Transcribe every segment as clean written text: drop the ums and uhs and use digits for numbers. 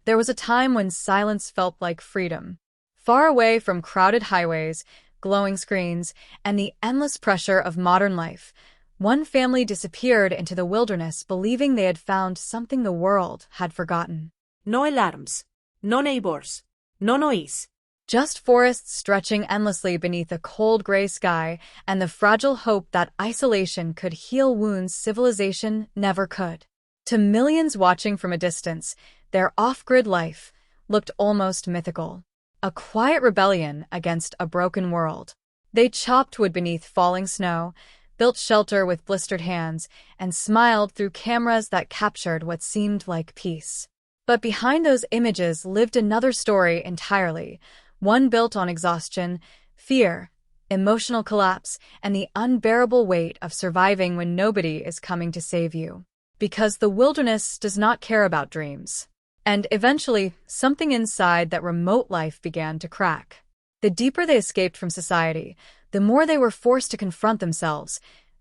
There was a time when silence felt like freedom. Far away from crowded highways, glowing screens, and the endless pressure of modern life, one family disappeared into the wilderness believing they had found something the world had forgotten. No alarms. No neighbors. No noise. Just forests stretching endlessly beneath a cold gray sky and the fragile hope that isolation could heal wounds civilization never could. To millions watching from a distance, their off-grid life looked almost mythical. A quiet rebellion against a broken world. They chopped wood beneath falling snow, built shelter with blistered hands, and smiled through cameras that captured what seemed like peace. But behind those images lived another story entirely, one built on exhaustion, fear, emotional collapse, and the unbearable weight of surviving when nobody is coming to save you. Because the wilderness does not care about dreams. And eventually, something inside that remote life began to crack. The deeper they escaped from society, the more they were forced to confront themselves,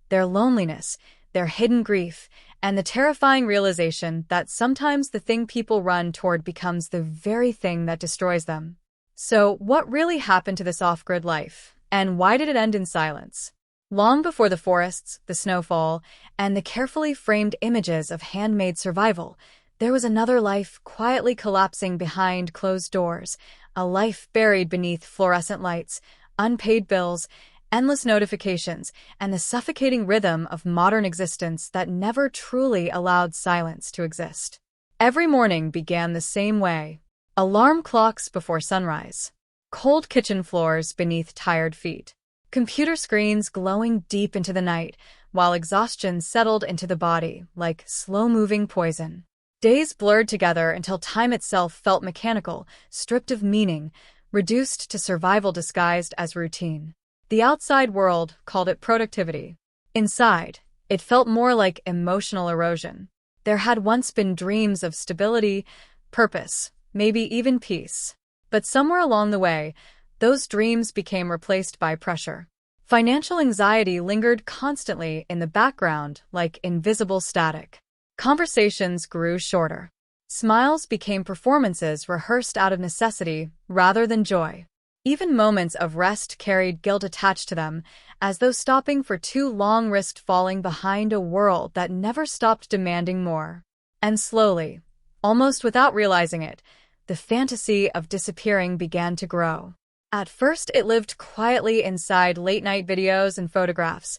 their loneliness, their hidden grief, and the terrifying realization that sometimes the thing people run toward becomes the very thing that destroys them. So, what really happened to this off-grid life, and why did it end in silence? Long before the forests, the snowfall, and the carefully framed images of handmade survival, there was another life quietly collapsing behind closed doors, a life buried beneath fluorescent lights, unpaid bills, endless notifications, and the suffocating rhythm of modern existence that never truly allowed silence to exist. Every morning began the same way. Alarm clocks before sunrise. Cold kitchen floors beneath tired feet. Computer screens glowing deep into the night, while exhaustion settled into the body like slow-moving poison. Days blurred together until time itself felt mechanical, stripped of meaning, reduced to survival disguised as routine. The outside world called it productivity. Inside, it felt more like emotional erosion. There had once been dreams of stability, purpose, maybe even peace. But somewhere along the way, those dreams became replaced by pressure. Financial anxiety lingered constantly in the background like invisible static. Conversations grew shorter. Smiles became performances rehearsed out of necessity rather than joy. Even moments of rest carried guilt attached to them, as though stopping for too long risked falling behind a world that never stopped demanding more. And slowly, almost without realizing it, the fantasy of disappearing began to grow. At first, it lived quietly inside late-night videos and photographs.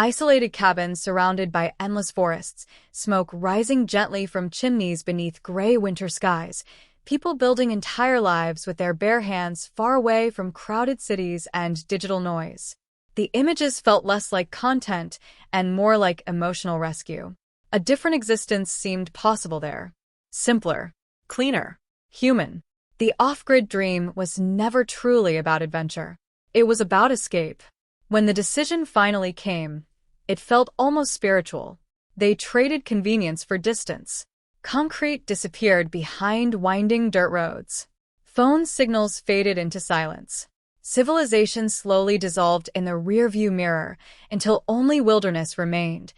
Isolated cabins surrounded by endless forests, smoke rising gently from chimneys beneath gray winter skies, people building entire lives with their bare hands far away from crowded cities and digital noise. The images felt less like content and more like emotional rescue. A different existence seemed possible there. Simpler, cleaner, human. The off-grid dream was never truly about adventure. It was about escape. When the decision finally came, it felt almost spiritual. They traded convenience for distance. Concrete disappeared behind winding dirt roads. Phone signals faded into silence. Civilization slowly dissolved in the rearview mirror until only wilderness remained,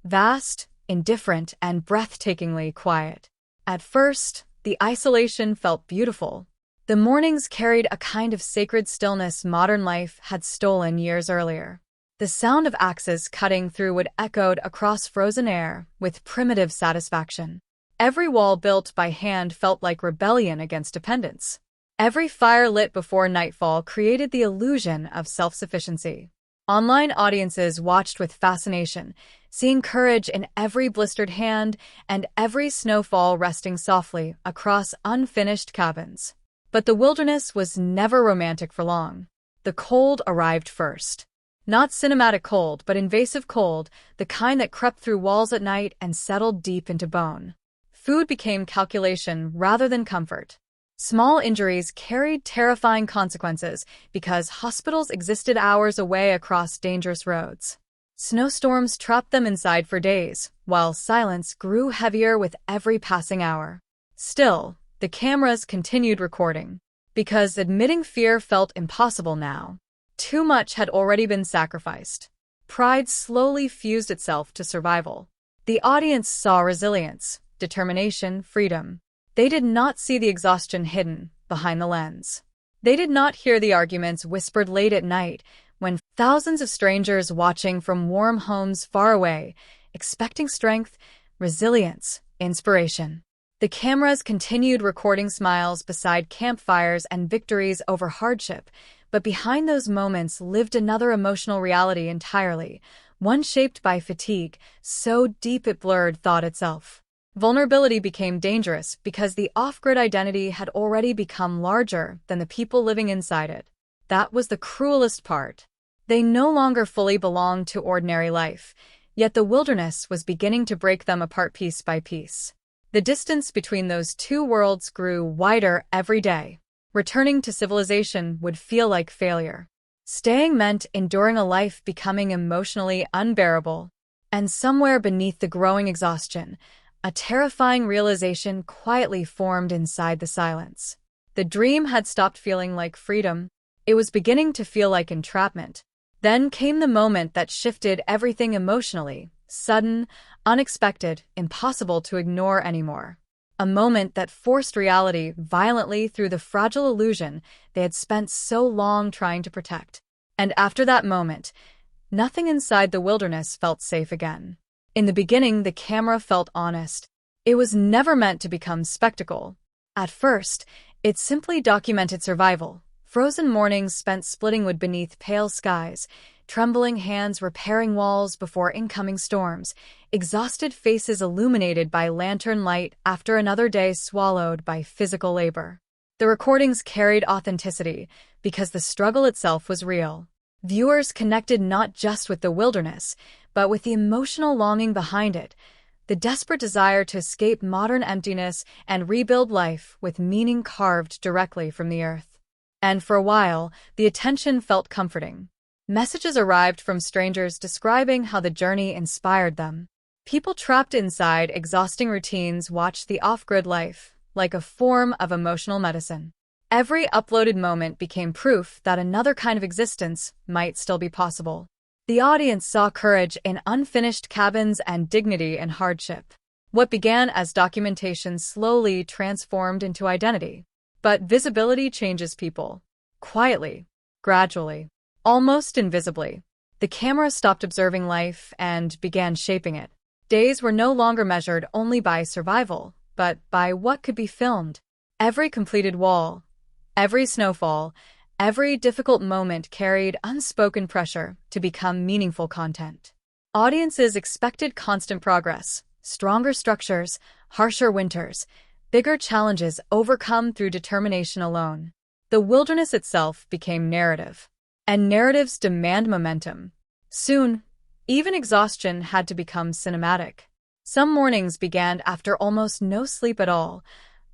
vast, indifferent, and breathtakingly quiet. At first, the isolation felt beautiful. The mornings carried a kind of sacred stillness modern life had stolen years earlier. The sound of axes cutting through wood echoed across frozen air with primitive satisfaction. Every wall built by hand felt like rebellion against dependence. Every fire lit before nightfall created the illusion of self-sufficiency. Online audiences watched with fascination, seeing courage in every blistered hand and every snowfall resting softly across unfinished cabins. But the wilderness was never romantic for long. The cold arrived first. Not cinematic cold, but invasive cold, the kind that crept through walls at night and settled deep into bone. Food became calculation rather than comfort. Small injuries carried terrifying consequences because hospitals existed hours away across dangerous roads. Snowstorms trapped them inside for days, while silence grew heavier with every passing hour. Still, the cameras continued recording, because admitting fear felt impossible now. Too much had already been sacrificed. Pride slowly fused itself to survival. The audience saw resilience, determination, freedom. They did not see the exhaustion hidden behind the lens. They did not hear the arguments whispered late at night when thousands of strangers watching from warm homes far away, expecting strength, resilience, inspiration. The cameras continued recording smiles beside campfires and victories over hardship, but behind those moments lived another emotional reality entirely, one shaped by fatigue, so deep it blurred thought itself. Vulnerability became dangerous because the off-grid identity had already become larger than the people living inside it. That was the cruelest part. They no longer fully belonged to ordinary life, yet the wilderness was beginning to break them apart piece by piece. The distance between those two worlds grew wider every day. Returning to civilization would feel like failure. Staying meant enduring a life becoming emotionally unbearable. And somewhere beneath the growing exhaustion, a terrifying realization quietly formed inside the silence. The dream had stopped feeling like freedom. It was beginning to feel like entrapment. Then came the moment that shifted everything emotionally, sudden, unexpected, impossible to ignore anymore. A moment that forced reality violently through the fragile illusion they had spent so long trying to protect. And after that moment, nothing inside the wilderness felt safe again. In the beginning, the camera felt honest. It was never meant to become spectacle. At first, it simply documented survival. Frozen mornings spent splitting wood beneath pale skies, trembling hands repairing walls before incoming storms, exhausted faces illuminated by lantern light after another day swallowed by physical labor. The recordings carried authenticity because the struggle itself was real. Viewers connected not just with the wilderness, but with the emotional longing behind it, the desperate desire to escape modern emptiness and rebuild life with meaning carved directly from the earth. And for a while, the attention felt comforting. Messages arrived from strangers describing how the journey inspired them. People trapped inside exhausting routines watched the off-grid life, like a form of emotional medicine. Every uploaded moment became proof that another kind of existence might still be possible. The audience saw courage in unfinished cabins and dignity in hardship. What began as documentation slowly transformed into identity. But visibility changes people. Quietly, gradually, almost invisibly. The camera stopped observing life and began shaping it. Days were no longer measured only by survival, but by what could be filmed. Every completed wall, every snowfall, every difficult moment carried unspoken pressure to become meaningful content. Audiences expected constant progress, stronger structures, harsher winters, bigger challenges overcome through determination alone. The wilderness itself became narrative. And narratives demand momentum. Soon, even exhaustion had to become cinematic. Some mornings began after almost no sleep at all,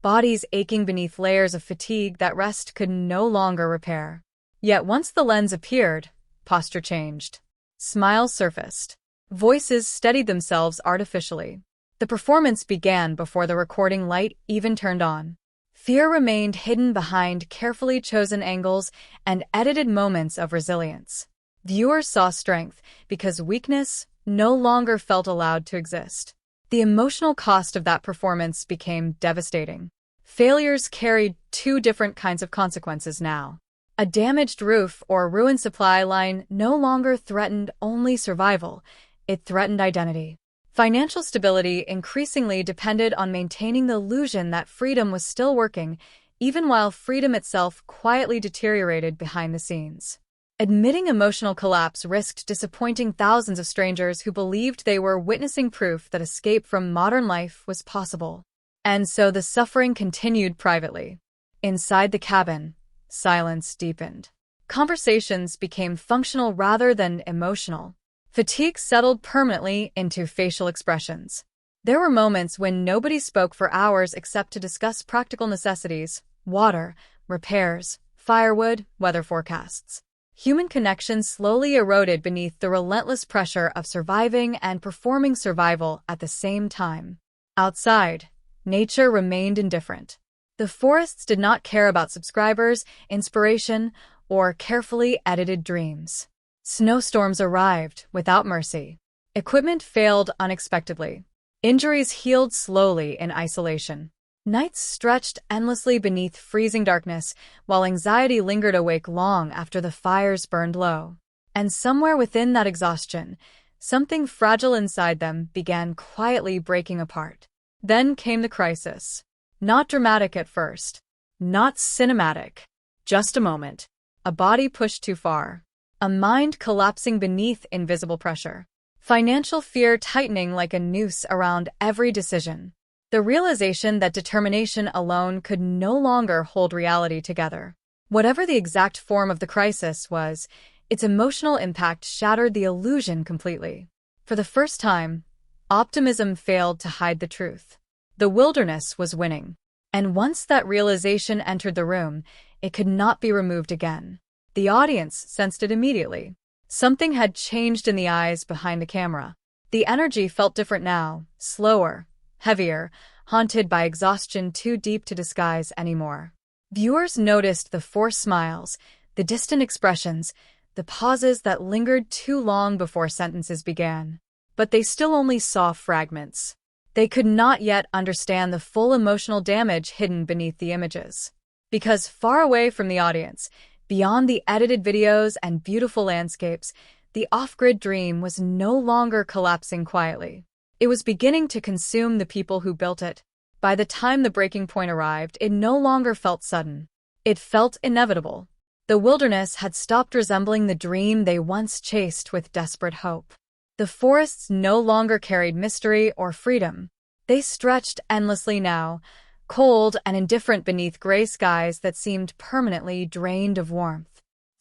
bodies aching beneath layers of fatigue that rest could no longer repair. Yet once the lens appeared, posture changed. Smiles surfaced. Voices steadied themselves artificially. The performance began before the recording light even turned on. Fear remained hidden behind carefully chosen angles and edited moments of resilience. Viewers saw strength because weakness no longer felt allowed to exist. The emotional cost of that performance became devastating. Failures carried two different kinds of consequences now. A damaged roof or ruined supply line no longer threatened only survival, it threatened identity. Financial stability increasingly depended on maintaining the illusion that freedom was still working, even while freedom itself quietly deteriorated behind the scenes. Admitting emotional collapse risked disappointing thousands of strangers who believed they were witnessing proof that escape from modern life was possible. And so the suffering continued privately. Inside the cabin, silence deepened. Conversations became functional rather than emotional. Fatigue settled permanently into facial expressions. There were moments when nobody spoke for hours except to discuss practical necessities, water, repairs, firewood, weather forecasts. Human connection slowly eroded beneath the relentless pressure of surviving and performing survival at the same time. Outside, nature remained indifferent. The forests did not care about subscribers, inspiration, or carefully edited dreams. Snowstorms arrived without mercy. Equipment failed unexpectedly. Injuries healed slowly in isolation. Nights stretched endlessly beneath freezing darkness, while anxiety lingered awake long after the fires burned low. And somewhere within that exhaustion, something fragile inside them began quietly breaking apart. Then came the crisis. Not dramatic at first. Not cinematic. Just a moment. A body pushed too far. A mind collapsing beneath invisible pressure. Financial fear tightening like a noose around every decision. The realization that determination alone could no longer hold reality together. Whatever the exact form of the crisis was, its emotional impact shattered the illusion completely. For the first time, optimism failed to hide the truth. The wilderness was winning. And once that realization entered the room, it could not be removed again. The audience sensed it immediately. Something had changed in the eyes behind the camera. The energy felt different now, slower, heavier, haunted by exhaustion too deep to disguise anymore. Viewers noticed the forced smiles, the distant expressions, the pauses that lingered too long before sentences began. But they still only saw fragments. They could not yet understand the full emotional damage hidden beneath the images. Because far away from the audience, beyond the edited videos and beautiful landscapes, the off-grid dream was no longer collapsing quietly. It was beginning to consume the people who built it. By the time the breaking point arrived, it no longer felt sudden. It felt inevitable. The wilderness had stopped resembling the dream they once chased with desperate hope. The forests no longer carried mystery or freedom. They stretched endlessly now, cold and indifferent beneath gray skies that seemed permanently drained of warmth.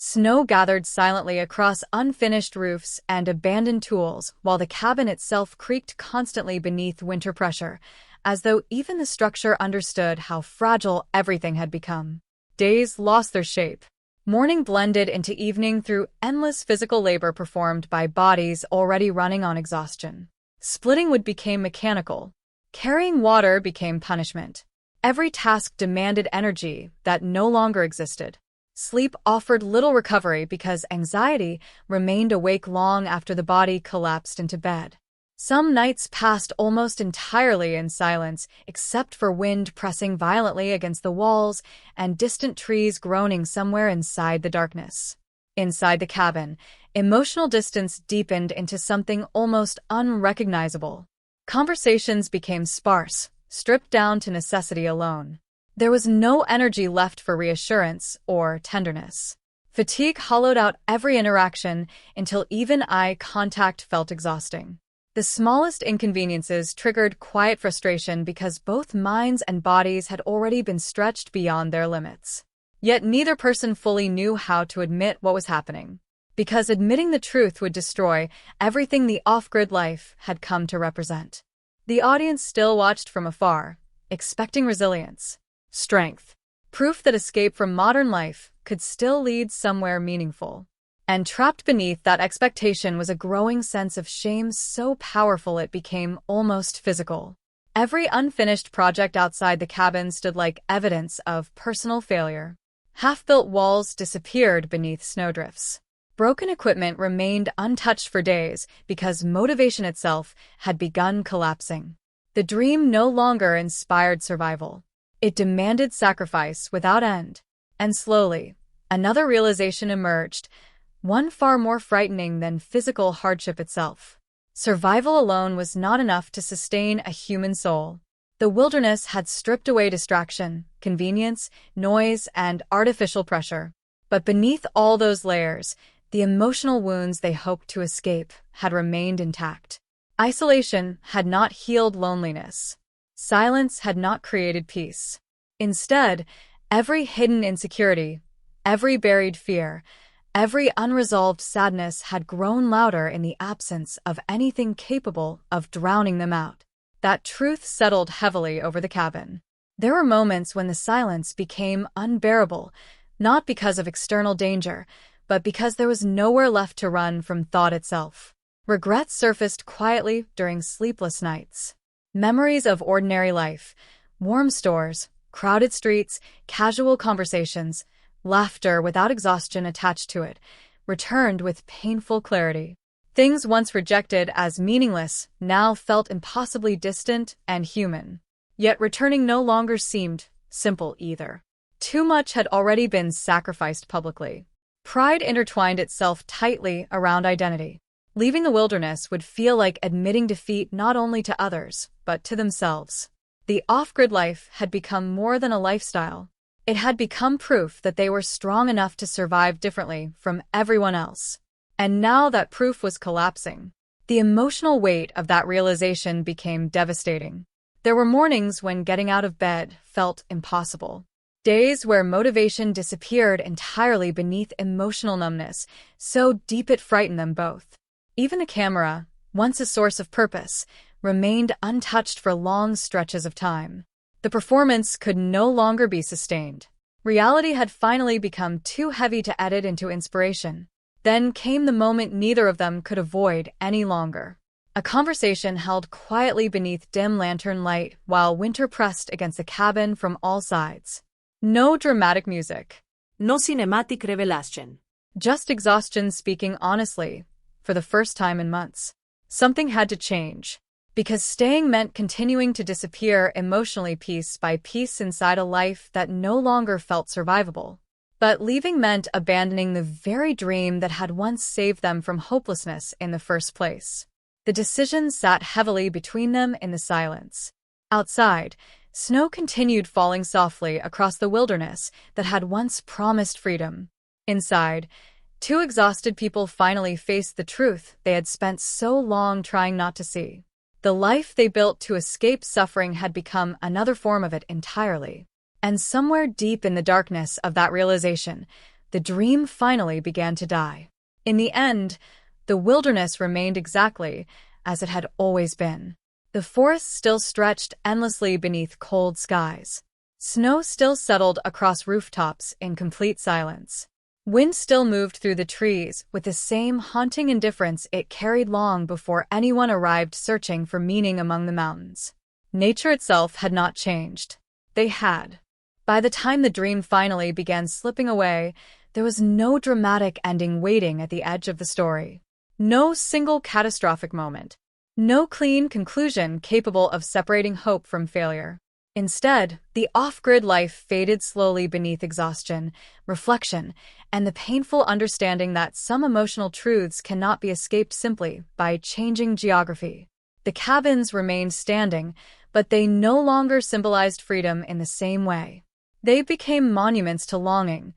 Snow gathered silently across unfinished roofs and abandoned tools, while the cabin itself creaked constantly beneath winter pressure, as though even the structure understood how fragile everything had become. Days lost their shape. Morning blended into evening through endless physical labor performed by bodies already running on exhaustion. Splitting wood became mechanical. Carrying water became punishment. Every task demanded energy that no longer existed. Sleep offered little recovery because anxiety remained awake long after the body collapsed into bed. Some nights passed almost entirely in silence, except for wind pressing violently against the walls and distant trees groaning somewhere inside the darkness. Inside the cabin, emotional distance deepened into something almost unrecognizable. Conversations became sparse, stripped down to necessity alone. There was no energy left for reassurance or tenderness. Fatigue hollowed out every interaction until even eye contact felt exhausting. The smallest inconveniences triggered quiet frustration because both minds and bodies had already been stretched beyond their limits. Yet neither person fully knew how to admit what was happening, because admitting the truth would destroy everything the off-grid life had come to represent. The audience still watched from afar, expecting resilience. Strength. Proof that escape from modern life could still lead somewhere meaningful. And trapped beneath that expectation was a growing sense of shame so powerful it became almost physical. Every unfinished project outside the cabin stood like evidence of personal failure. Half-built walls disappeared beneath snowdrifts. Broken equipment remained untouched for days because motivation itself had begun collapsing. The dream no longer inspired survival. It demanded sacrifice without end. And slowly, another realization emerged, one far more frightening than physical hardship itself. Survival alone was not enough to sustain a human soul. The wilderness had stripped away distraction, convenience, noise, and artificial pressure. But beneath all those layers, the emotional wounds they hoped to escape had remained intact. Isolation had not healed loneliness. Silence had not created peace. Instead, every hidden insecurity, every buried fear, every unresolved sadness had grown louder in the absence of anything capable of drowning them out. That truth settled heavily over the cabin. There were moments when the silence became unbearable, not because of external danger, but because there was nowhere left to run from thought itself. Regrets surfaced quietly during sleepless nights. Memories of ordinary life, warm stores, crowded streets, casual conversations, laughter without exhaustion attached to it, returned with painful clarity. Things once rejected as meaningless now felt impossibly distant and human. Yet returning no longer seemed simple either. Too much had already been sacrificed publicly. Pride intertwined itself tightly around identity. Leaving the wilderness would feel like admitting defeat not only to others, but to themselves. The off-grid life had become more than a lifestyle. It had become proof that they were strong enough to survive differently from everyone else. And now that proof was collapsing. The emotional weight of that realization became devastating. There were mornings when getting out of bed felt impossible. Days where motivation disappeared entirely beneath emotional numbness, so deep it frightened them both. Even the camera, once a source of purpose, remained untouched for long stretches of time. The performance could no longer be sustained. Reality had finally become too heavy to edit into inspiration. Then came the moment neither of them could avoid any longer. A conversation held quietly beneath dim lantern light while winter pressed against the cabin from all sides. No dramatic music. No cinematic revelation. Just exhaustion speaking honestly, for the first time in months. Something had to change. Because staying meant continuing to disappear emotionally piece by piece inside a life that no longer felt survivable. But leaving meant abandoning the very dream that had once saved them from hopelessness in the first place. The decision sat heavily between them in the silence. Outside, snow continued falling softly across the wilderness that had once promised freedom. Inside, two exhausted people finally faced the truth they had spent so long trying not to see. The life they built to escape suffering had become another form of it entirely. And somewhere deep in the darkness of that realization, the dream finally began to die. In the end, the wilderness remained exactly as it had always been. The forest still stretched endlessly beneath cold skies. Snow still settled across rooftops in complete silence. Wind still moved through the trees with the same haunting indifference it carried long before anyone arrived searching for meaning among the mountains. Nature itself had not changed. They had. By the time the dream finally began slipping away, there was no dramatic ending waiting at the edge of the story. No single catastrophic moment. No clean conclusion capable of separating hope from failure. Instead, the off-grid life faded slowly beneath exhaustion, reflection, and the painful understanding that some emotional truths cannot be escaped simply by changing geography. The cabins remained standing, but they no longer symbolized freedom in the same way. They became monuments to longing,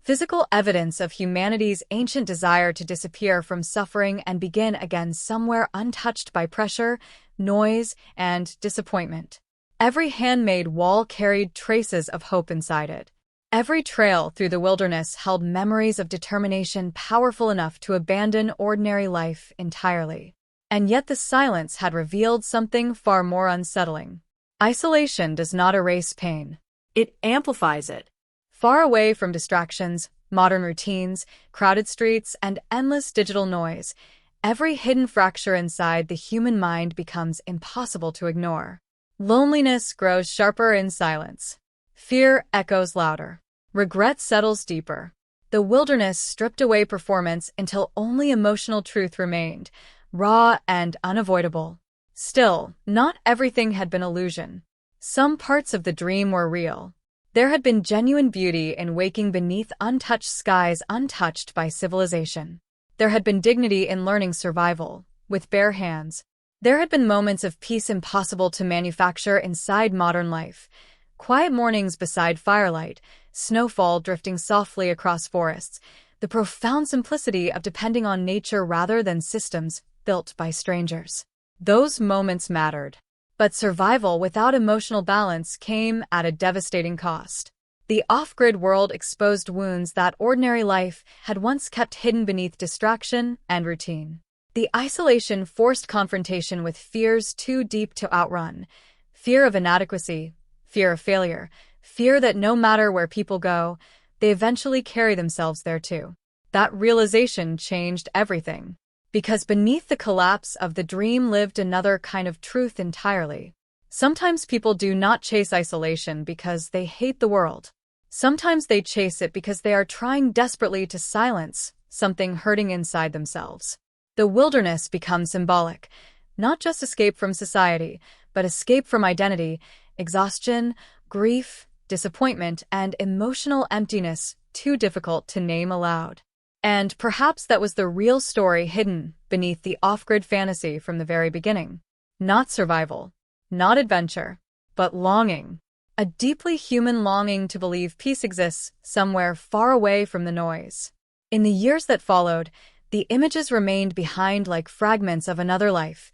physical evidence of humanity's ancient desire to disappear from suffering and begin again somewhere untouched by pressure, noise, and disappointment. Every handmade wall carried traces of hope inside it. Every trail through the wilderness held memories of determination powerful enough to abandon ordinary life entirely. And yet the silence had revealed something far more unsettling. Isolation does not erase pain. It amplifies it. Far away from distractions, modern routines, crowded streets, and endless digital noise, every hidden fracture inside the human mind becomes impossible to ignore. Loneliness grows sharper in silence. Fear echoes louder. Regret settles deeper. The wilderness stripped away performance until only emotional truth remained, raw and unavoidable. Still, not everything had been illusion. Some parts of the dream were real. There had been genuine beauty in waking beneath untouched skies untouched by civilization. There had been dignity in learning survival, with bare hands. There had been moments of peace impossible to manufacture inside modern life. Quiet mornings beside firelight, snowfall drifting softly across forests, the profound simplicity of depending on nature rather than systems built by strangers. Those moments mattered. But survival without emotional balance came at a devastating cost. The off-grid world exposed wounds that ordinary life had once kept hidden beneath distraction and routine. The isolation forced confrontation with fears too deep to outrun. Fear of inadequacy, fear of failure, fear that no matter where people go, they eventually carry themselves there too. That realization changed everything. Because beneath the collapse of the dream lived another kind of truth entirely. Sometimes people do not chase isolation because they hate the world. Sometimes they chase it because they are trying desperately to silence something hurting inside themselves. The wilderness becomes symbolic, not just escape from society, but escape from identity, exhaustion, grief, disappointment, and emotional emptiness too difficult to name aloud. And perhaps that was the real story hidden beneath the off-grid fantasy from the very beginning. Not survival, not adventure, but longing. A deeply human longing to believe peace exists somewhere far away from the noise. In the years that followed, the images remained behind like fragments of another life.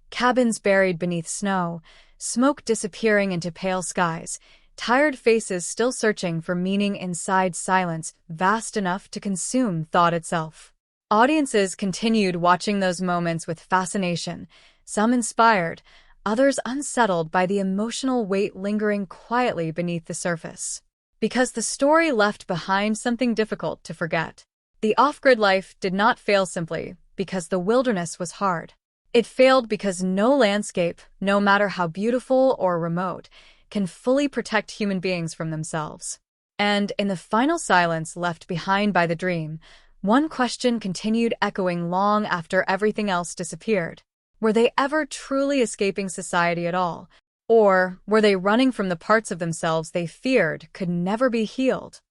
Cabins buried beneath snow, smoke disappearing into pale skies, tired faces still searching for meaning inside silence vast enough to consume thought itself. Audiences continued watching those moments with fascination, some inspired, others unsettled by the emotional weight lingering quietly beneath the surface. Because the story left behind something difficult to forget. The off-grid life did not fail simply because the wilderness was hard. It failed because no landscape, no matter how beautiful or remote, can fully protect human beings from themselves. And in the final silence left behind by the dream, one question continued echoing long after everything else disappeared. Were they ever truly escaping society at all? Or were they running from the parts of themselves they feared could never be healed?